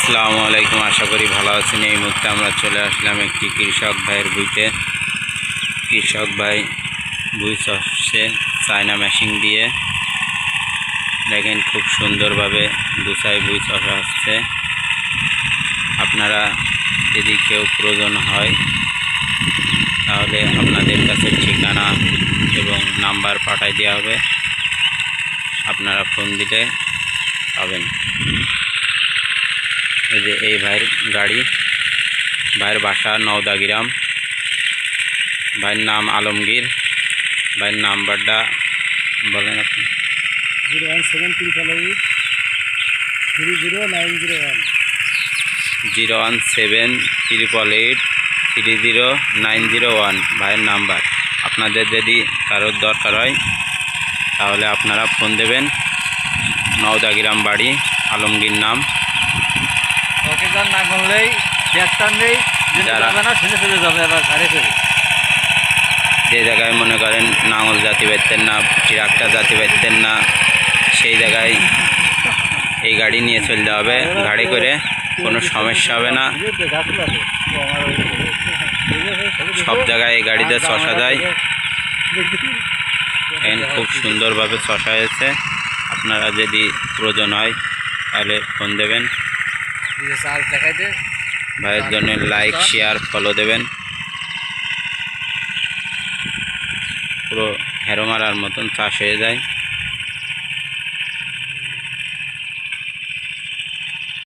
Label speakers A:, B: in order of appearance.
A: আসসালামু আলাইকুম। আশা করি ভালো আছেন। এই মুহূর্তে আমরা চলে আসলাম একটি কৃষক ভাইয়ের ভুঁইতে। কৃষক ভাই ভুঁই চষছে চায়না মেশিন দিয়ে। দেখেন খুব সুন্দরভাবে গুছায় ভুঁই চষা হচ্ছে। আপনারা যদি কেউ প্রয়োজন হয় তাহলে আপনাদের কাছে ঠিকানা এবং নাম্বার পাঠিয়ে দেওয়া হবে, আপনারা ফোন দিলে পাবেন। এই যে এই ভাইয়ের গাড়ি, ভাইয়ের বাসা নওদাগ্রাম, ভাইয়ের নাম আলমগীর। ভাইয়ের নাম্বারটা বলেন আপনি।
B: 01735 30901।
A: 01735 30901 ভাইয়ের নাম্বার। আপনাদের যদি কারোর দরকার হয় তাহলে আপনারা ফোন দেবেন। নওদাগ্রাম বাড়ি, আলমগীর নাম।
B: না করলেই নেই, যাবে না শুনে চলে যাবে আবার গাড়ি করে।
A: যে জায়গায় মনে করেন নাঙল জাতি পারতেন না, ট্রাক্টর জাতি পারতেন না, সেই জায়গায় এই গাড়ি নিয়ে চলতে হবে। গাড়ি করে কোনো সমস্যা হবে না, সব জায়গায় এই গাড়িতে চষা যায়। খুব সুন্দরভাবে চষা হয়েছে। আপনারা যদি প্রয়োজন হয় তাহলে ফোন দেবেন। ভাইয়ের জন্য লাইক, শেয়ার, ফলো দেবেন। পুরো হেরো মারার মতন চাষ হয়ে যায়।